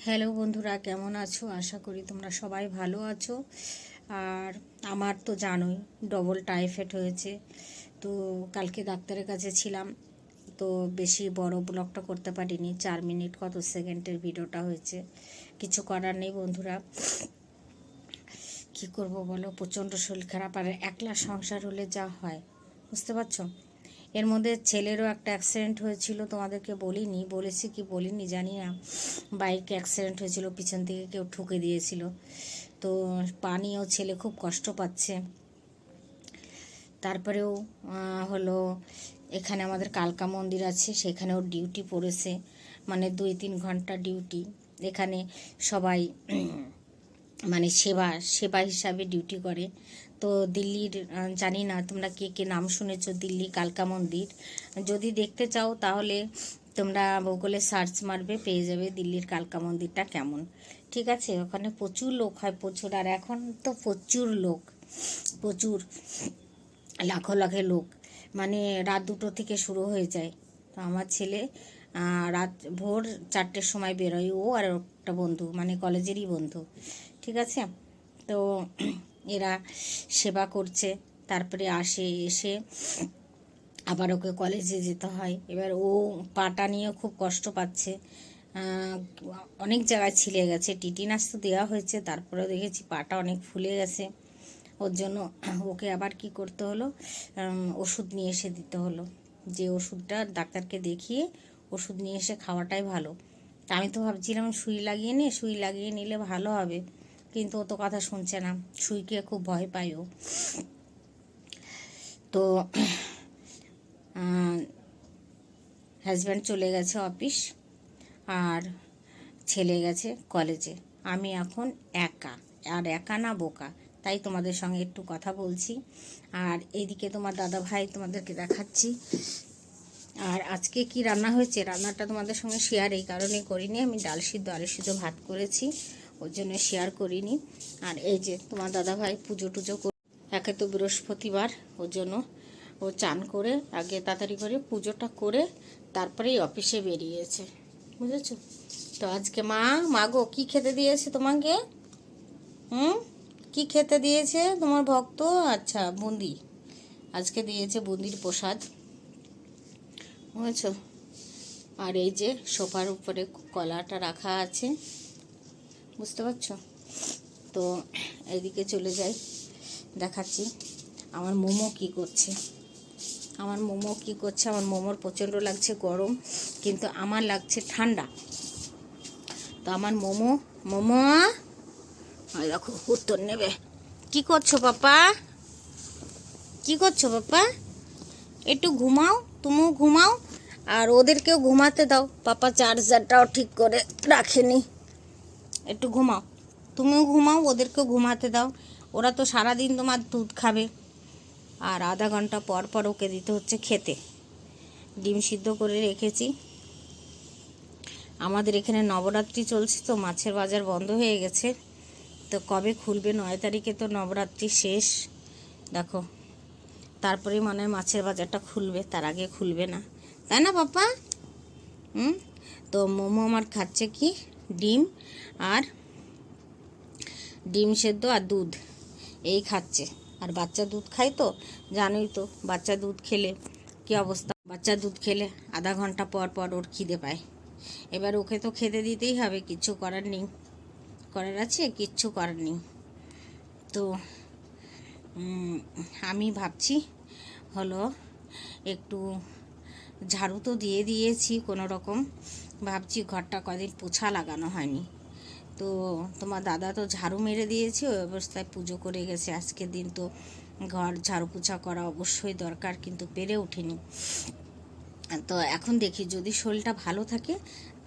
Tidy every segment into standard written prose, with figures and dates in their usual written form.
Hello বন্ধুরা, কেমন আছো? আশা করি তোমরা সবাই ভালো আছো। আর আমার তো জানোই ডবল টাইফয়েড হয়েছে। তো কালকে ডাক্তারের কাছে ছিলাম, তো বেশি বড় ব্লগটা করতে পারিনি। 4 মিনিট কত সেকেন্ডের ভিডিওটা হয়েছে। কিছু করার নেই বন্ধুরা, কি করব বলো, প্রচণ্ড শরীর খারাপ। আর একলা সংসার হলে যা হয় বুঝতে পারছো। এর মধ্যে ছেলেরও একটা অ্যাক্সিডেন্ট হয়েছিল, তোমাদেরকে বলিনি, বলেছি কি বলিনি জানি না। বাইক অ্যাক্সিডেন্ট হয়েছিল, পিছন থেকে কেউ ঠুকে দিয়েছিল। তো পা নিয়েও ছেলে খুব কষ্ট পাচ্ছে। তারপরেও হলো এখানে আমাদের কালকা মন্দির আছে, সেখানেও ডিউটি পড়েছে, মানে 2-3 ঘন্টা ডিউটি। এখানে সবাই মানে সেবা সেবা হিসাবে ডিউটি করে। তো দিল্লির জানি না তোমরা কে কে নাম শুনেছো, দিল্লি কালকা মন্দির। যদি দেখতে চাও তাহলে তোমরা গুগলে সার্চ মারবে, পেয়ে যাবে দিল্লির কালকা মন্দিরটা কেমন। ঠিক আছে, ওখানে প্রচুর লোক হয়, প্রচুর। আর এখন তো প্রচুর লোক, প্রচুর লাখো লাখে লোক, মানে রাত 2টো থেকে শুরু হয়ে যায়। তো আমার ছেলে রাত ভোর 4টের সময় বেরোয়, ও আর একটা বন্ধু, মানে কলেজেরই বন্ধু। ঠিক আছে, তো এরা সেবা করছে, তারপরে এসে আবার ওকে কলেজে যেতে হয়। এবার ও পাটা নিয়ে খুব কষ্ট পাচ্ছে, অনেক জায়গায় ছিলে গেছে। টিটিনাস তো দেওয়া হয়েছে, তারপরেও দেখেছি পাটা অনেক ফুলে গেছে। ওর জন্য ওকে আবার কি করতে হলো, ওষুধ নিয়ে এসে দিতে হলো। যে ওষুধটা ডাক্তারকে দেখিয়ে ওষুধ নিয়ে এসে খাওয়াটাই ভালো। তা আমি তো ভাবছিলাম সুই লাগিয়ে নিলে ভালো হবে, কিন্তু ও তো কথা শুনছে না। সুইকে খুব ভয় পায় ও। তো হাজব্যান্ড চলে গেছে অফিস, আর ছেলে গেছে কলেজে। আমি এখন একা, আর একা না বোকা, তাই তোমাদের সঙ্গে একটু কথা বলছি। আর এইদিকে তোমার দাদা ভাই তোমাদেরকে দেখাচ্ছি। আর আজকে কি রান্না হয়েছে, রান্নাটা তোমাদের সঙ্গে শেয়ার এই কারণে করিনি, আমি ডাল সিদ্ধ আলু সিদ্ধ ভাত করেছি, ওর জন্য শেয়ার করিনি। আর এই যে তোমার দাদা ভাই পুজো টুজো, একে তো বৃহস্পতিবার, ওর জন্য ও চান করে আগে তাড়াতাড়ি করে পুজোটা করে তারপরেই অফিসে বেরিয়েছে, বুঝেছো। তো আজকে মা গো কী খেতে দিয়েছে তোমাকে? কি খেতে দিয়েছে তোমার ভক্ত? আচ্ছা, বুন্দি আজকে দিয়েছে, বুন্দির প্রসাদ, বুঝেছো। আর এই যে সোফার উপরে কলাটা রাখা আছে, বুঝতে পারছো। তো এইদিকে চলে যাই, দেখাচ্ছি আমার মোমো কি করছে। আমার মোমোর প্রচণ্ড লাগছে গরম, কিন্তু আমার লাগছে ঠান্ডা। তো আমার মোমো দেখো উত্তর নেবে। কি করছো পাপা? একটু ঘুমাও, তুমিও ঘুমাও, আর ওদেরকেও ঘুমাতে দাও। পাপা চার্জারটাও ঠিক করে রাখেনি, একটু ঘুমাও, তুমিও ঘুমাও, ওদেরকেও ঘুমাতে দাও। ওরা তো সারাদিন তোমার দুধ খাবে, আর আধা ঘন্টা পর পর ওকে দিতে হচ্ছে খেতে। ডিম সিদ্ধ করে রেখেছি। আমাদের এখানে নবরাত্রি চলছে, তো মাছের বাজার বন্ধ হয়ে গেছে। তো কবে খুলবে? 9 তারিখে তো নবরাত্রি শেষ, দেখো। তারপরে মনে হয় মাছের বাজারটা খুলবে, তার আগে খুলবে না, তাই না পাপা? তো মোমো আমার খাচ্ছে কি, ডিম আর ডিম সেদ্ধ আর দুধ, এই খাচ্ছে। আর বাচ্চা দুধ খায় তো, জানোই তো, বাচ্চা দুধ খেলে কী অবস্থা। বাচ্চা দুধ খেলে আধা ঘন্টা পর পর ওর খিদে পায়। এবার ওকে তো খেতে দিতেই হবে, কিচ্ছু করার নেই, কিচ্ছু করার নেই। তো আমি ভাবছি হলো একটু ঝাড়ু তো দিয়ে দিয়েছি কোনো রকম, ভাবছি ঘরটা কদিন পোছা লাগানো হয়নি। তো তোমার দাদা তো ঝাড়ু মেরে দিয়েছে, ওই অবস্থায় পুজো করে গেছে। আজকের দিন তো ঘর ঝাড়ু পোছা করা অবশ্যই দরকার, কিন্তু পেরে ওঠেনি। তো এখন দেখি যদি শরীরটা ভালো থাকে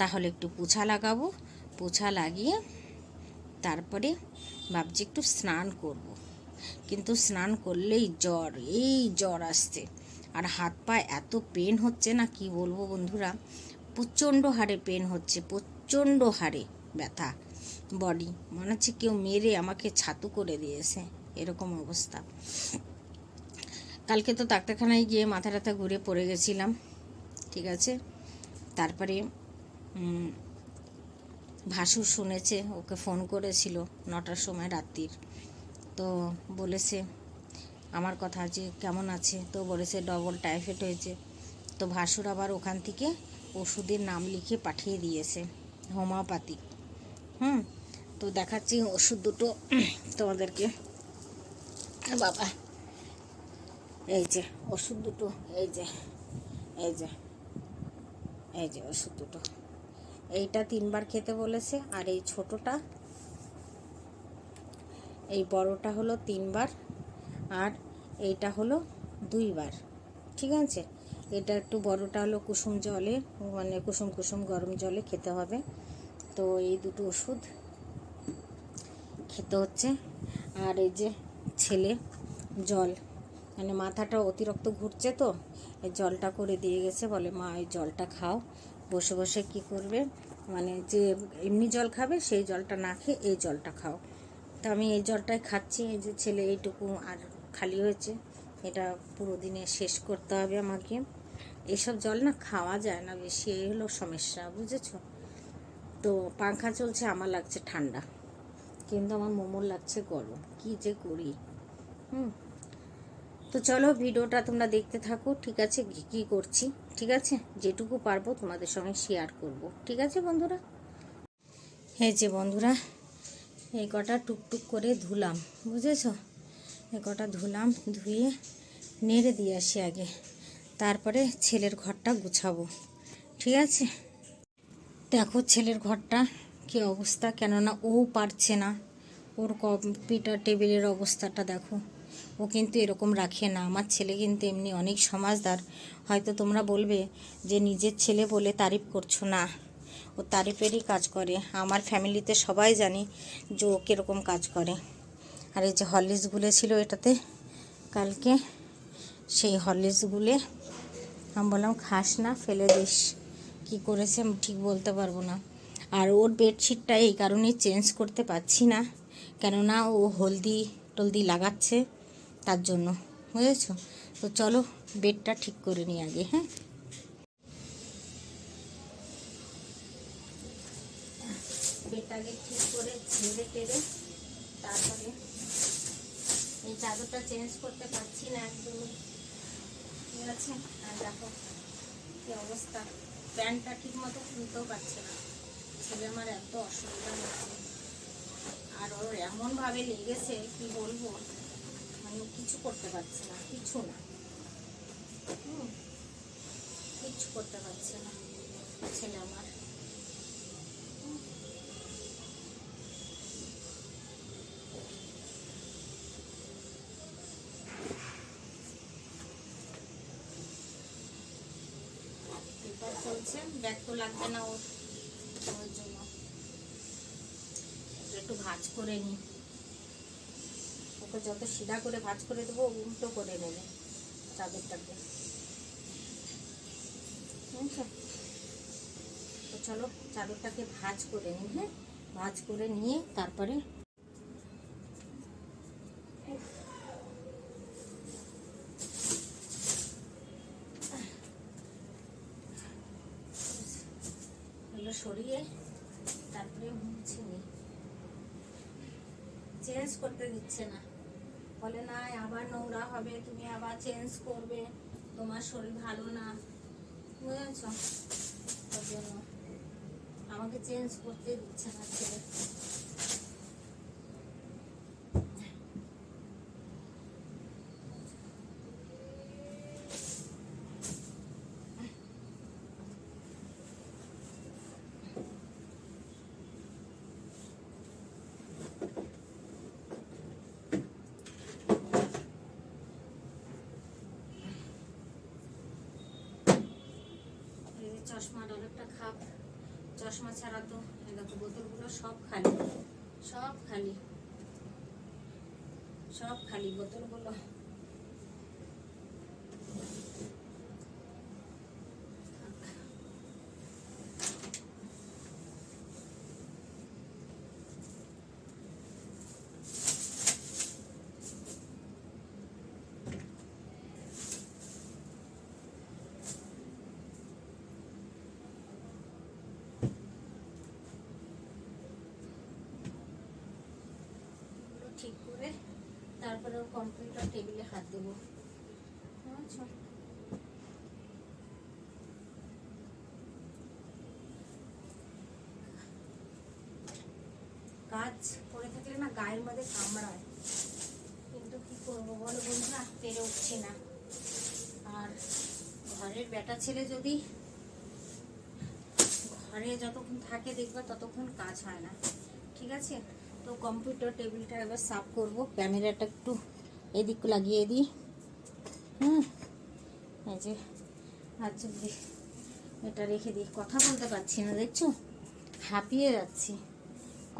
তাহলে একটু পোছা লাগাবো, পোছা লাগিয়ে তারপরে ভাবছি একটু স্নান করব। কিন্তু স্নান করলেই জ্বর আসছে, আর হাত পা এত পেন হচ্ছে না, কি বলবো বন্ধুরা, প্রচণ্ড হারে পেন হচ্ছে, প্রচণ্ড হারে ব্যথা, বডি মনে হচ্ছে কেউ মেরে আমাকে ছাতু করে দিয়েছে, এরকম অবস্থা। কালকে তো ডাক্তারখানায় গিয়ে মাথা টাথা ঘুরে পড়ে গেছিলাম, ঠিক আছে। তারপরে ভাসুর শুনেছে, ওকে ফোন করেছিল 9টার সময় রাত্রির। তো বলেছে আমার কথা যে কেমন আছে, তো বলেছে ডবল টাইফয়েড হয়েছে। তো ভাসুর আবার ওখান থেকে ওষুধের নাম লিখে পাঠিয়ে দিয়েছে, হোমিওপ্যাথিক। তো দেখাচ্ছি ওষুধ দুটো তোমাদেরকে। বাবা, এই যে ওষুধ দুটো, এই যে এই যে এই যে ওষুধ দুটো। এইটা 3বার খেতে বলেছে, আর এই ছোটোটা, এই বড়টা হলো 3বার, আর এইটা হলো 2বার। ঠিক আছে, এটা একটু বড়টা হলো কুসুম জলে, মানে কুসুম কুসুম গরম জলে খেতে হবে। তো এই দুটো ওষুধ খেতে হচ্ছে। আর এই যে ছেলে জল, মানে মাথাটা অতিরিক্ত ঘুরছে, তো এই জলটা করে দিয়ে গেছে, বলে মা এই জলটা খাও। বসে বসে কি করবে, মানে যে এমনি জল খাবে সেই জলটা না খেয়ে এই জলটা খাও। তো আমি এই জলটাই খাচ্ছি। এই যে ছেলে এইটুকু আর খালি হয়েছে, এটা পুরো দিনে শেষ করতে হবে আমাকে। এইসব জল না খাওয়া যায় না বেশি, এই হলো সমস্যা, বুঝেছো? তো পাংখা চলছে, আমার লাগছে ঠান্ডা, কিন্তু আমার মোমোর লাগছে গরম। কি যে করি। তো চলো ভিডিওটা তোমরা দেখতে থাকো, ঠিক আছে? কি করছি, ঠিক আছে? যেটুকু পারবো তোমাদের সঙ্গে শেয়ার করব, ঠিক আছে বন্ধুরা? এই যে বন্ধুরা, এই কটা টুকটুক করে ধুলাম, বুঝেছো? এই কটা ধুলাম, ধুয়ে নেড়ে দিয়ে আসি আগে, তারপরে ছেলের ঘরটা গুছাবো, ঠিক আছে? দেখো ছেলের ঘরটা কী অবস্থা, কেননা ও পারছে না। ওর কম্পিউটার টেবিলের অবস্থাটা দেখো। ও কিন্তু এরকম রাখে না। আমার ছেলে কিন্তু এমনি অনেক সমাজদার। হয়তো তোমরা বলবে যে নিজের ছেলে বলে তারিফ করছো, না, ও তারিফেরই কাজ করে। আমার ফ্যামিলিতে সবাই জানি যে ও কীরকম কাজ করে। আর এই যে হরলিক্স গুলেছিল এটাতে কালকে, সেই হরলিক্স গুলে আমি বললাম খাস না, ফেলে দিস। কী করেছে আমি ঠিক বলতে পারবো না। আর ওর বেডশিটটা এই কারণেই চেঞ্জ করতে পারছি না, কেননা ও হলদি টলদি লাগাচ্ছে, তার জন্য, বুঝেছো? তো চলো বেডটা ঠিক করে নিই আগে। হ্যাঁ, বেডটা আগে ঠিক করে ঝেড়ে টেড়ে তারপরে, এই চাদরটা চেঞ্জ করতে পারছি না একদমই, ঠিক আছে? আর দেখো কী অবস্থা, প্যান্টটা ঠিক মতো খুলতেও পারছে না। ছেলে আমার এত অসুবিধা হচ্ছে, আর ওর এমনভাবে লেগেছে কি বলবো, মানে কিছু করতে পারছে না, কিছু না, কিচ্ছু করতে পারছে না ছেলে আমার। পেপার চলছে, ব্যাগ তো লাগবে না ওর, ওর জন্য একটু ভাঁজ করে নিই। ওকে যত সিধা করে ভাঁজ করে দেবো, উল্টো করে নেবে চাদরটাকে, ঠিক আছে? তো চলো চাদরটাকে ভাঁজ করে নিই। হ্যাঁ, ভাঁজ করে নিয়ে তারপরে এগুলো সরিয়ে তারপরে মুছে নিই। চেঞ্জ করতে দিচ্ছে না, বলে না আবার নোংরা হবে, তুমি আবার চেঞ্জ করবে, তোমার শরীর ভালো না, বুঝেছ? তার জন্য আমাকে চেঞ্জ করতে দিচ্ছে না ছেলে। চশমার একটা খাপ, চশমা ছাড়া তো দেখো বোতলগুলো সব খালি, সব খালি, সব খালি বোতলগুলো। তারপরে কম্পিউটার টেবিলে হাত দেবো। আচ্ছা, কাজ করে থাকলে না গায়ের মধ্যে কামড়ায়, কিন্তু কি করবো বলো বন্ধুরা, পেরে উঠছি না। আর ঘরের বেটা ছেলে যদি ঘরে যতক্ষণ থাকে দেখবা ততক্ষণ কাজ হয় না, ঠিক আছে? তো কম্পিউটার টেবিলটা এবার সাফ করব। ক্যামেরাটা একটু এদিক লাগিয়ে দিই। এই যে আচ্ছা, এটা রেখে দিই। কথা বলতে পারছি না, দেখছো হাঁপিয়ে যাচ্ছি,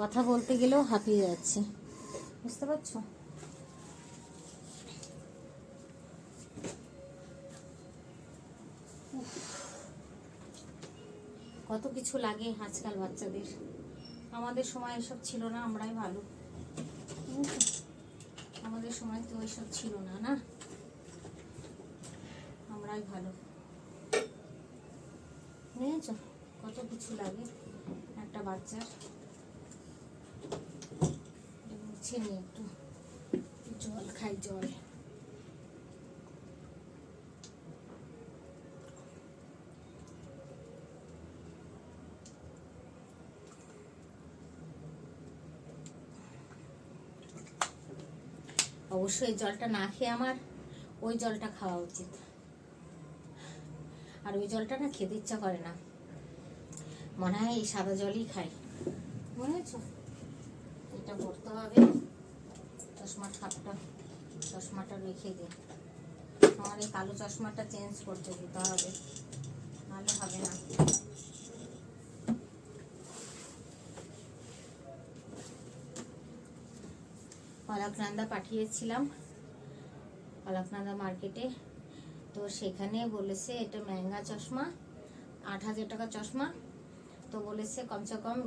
কথা বলতে গেলেও হাঁপিয়ে যাচ্ছি, বুঝতে পারছো? কত কিছু লাগে আজকাল বাচ্চাদের। আমাদের সময় এসব ছিল না, আমরাই ভালো। আমাদের সময় তো এসব ছিল না, না আমরাই ভালো। বুঝেছ কত কিছু লাগে একটা বাচ্চার। মুছে নিয়ে একটু জল খাই, জল। অবশ্যই জলটা না খেয়ে আমার ওই জলটা খাওয়া উচিত, আর ওই জলটা না খেতে ইচ্ছা করে না, মনে হয় এই সাদা জলই খাই। বুঝেছ, এটা করতে হবে। চশমাটা রেখে দিই। আমার এই কালো চশমাটা চেঞ্জ করতে দিতে হবে, নাহলে হবে না। অলকনন্দা পাঠিয়েছিলাম, অলকনন্দা মার্কেটে। তো সেখানে বলেছে এটা মেহেঙ্গা চশমা, 8,000 টাকা চশমা। তো বলেছে কমসে কম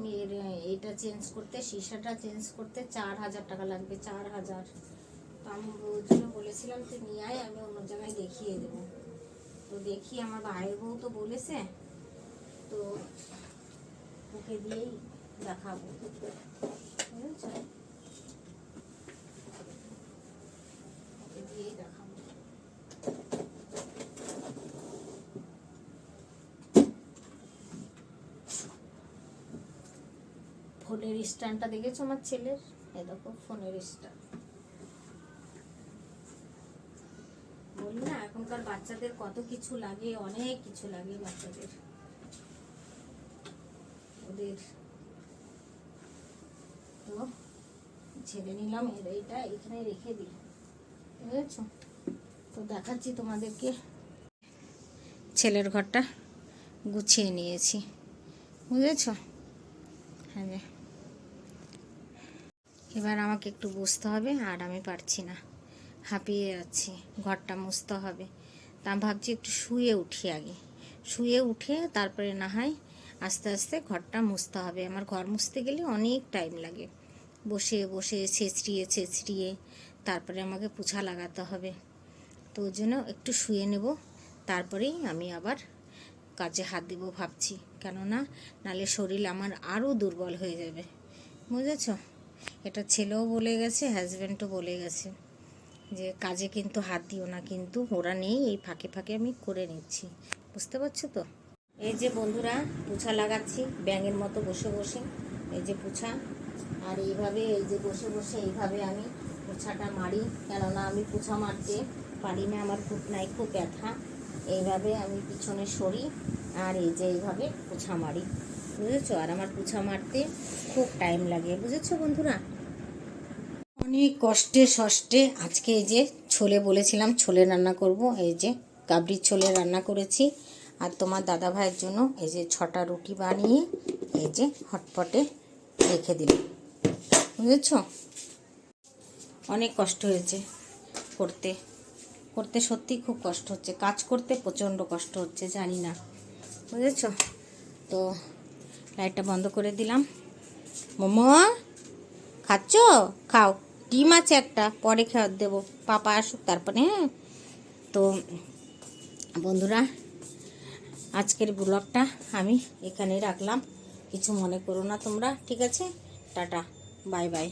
এটা চেঞ্জ করতে, শিশাটা চেঞ্জ করতে 4,000 টাকা লাগবে, 4,000। তো আমি ওই জন্য বলেছিলাম তুই নিয়ে আয়, আমি অন্য জায়গায় দেখিয়ে দেবো। তো দেখি আমার ভাইয়ের বউ তো বলেছে, তো ওকে দিয়েই দেখাবো, বুঝেছ? ওকে দিয়েই দেখাবো। ফোনের স্ট্যান্ডটা দেখেছো আমার ছেলের? এই দেখো ফোনের স্ট্যান্ড। বলি না এখনকার বাচ্চাদের কত কিছু লাগে, অনেক কিছু লাগে বাচ্চাদের ওদের। তো ছেড়ে নিলাম, এইটা এখানে রেখে দিই, বুঝেছো? তো দেখাচ্ছি তোমাদেরকে। ছেলের ঘরটা গুছিয়ে নিয়েছি, বুঝেছো? হ্যাঁ, এবার আমাকে একটু বসতে হবে, আর আমি পারছি না, হাঁপিয়ে যাচ্ছি। ঘরটা মুছতে হবে। তা আমি ভাবছি একটু শুয়ে উঠি আগে, শুয়ে উঠে তারপরে না হয় আস্তে আস্তে ঘরটা মুছতে হবে। আমার ঘর মুছতে গেলে অনেক টাইম লাগে, বসে বসে ছেঁচড়িয়ে তারপরে আমাকে পোছা লাগাতে হবে। তো ওই জন্য একটু শুয়ে নেব, তারপরেই আমি আবার কাজে হাত দেবো ভাবছি। কেননা নালে শরীর আমার আরও দুর্বল হয়ে যাবে, বুঝেছ? এটা ছেলেও বলে গেছে, হাজব্যান্ডও বলে গেছে যে কাজে কিন্তু হাত দিও না, কিন্তু ওরা নেই, এই ফাঁকে ফাঁকে আমি করে নিচ্ছি, বুঝতে পারছো তো? এই যে বন্ধুরা পোছা লাগাচ্ছি ব্যাঙের মতো বসে বসে, এই যে পোছা। আর এইভাবে এই যে বসে বসে এইভাবে আমি পোছাটা মারি, কেননা আমি পোছা মারতে পারি না, আমার ঘুটনায় খুব ব্যথা। এইভাবে আমি পিছনে সরি আর এই যে এইভাবে পোছা মারি, বুঝেছো? আর আমার পোছা মারতে খুব টাইম লাগে, বুঝেছো বন্ধুরা? অনেক কষ্টে সষ্টে আজকে এই যে ছোলে বলেছিলাম ছোলে রান্না করব, এই যে কাবলির ছোলে রান্না করেছি। আর তোমার দাদা ভাইয়ের জন্য এই যে 6টা রুটি বানিয়ে এই যে হটপটে রেখে দিলাম, বুঝেছো? অনেক কষ্ট হয়েছে করতে করতে, সত্যি খুব কষ্ট হচ্ছে, কাজ করতে প্রচণ্ড কষ্ট হচ্ছে, জানি না, বুঝেছো? তো লাইটটা বন্ধ করে দিলাম। মোমো খাচ্ছ? খাও, ডিম আছে একটা, পরে খাওয়ার দেবো, পাপা আসুক তারপরে। হ্যাঁ, তো বন্ধুরা আজকের ব্লগটা আমি এখানেই রাখলাম, কিছু মনে করো না তোমরা, ঠিক আছে? Tata, bye bye.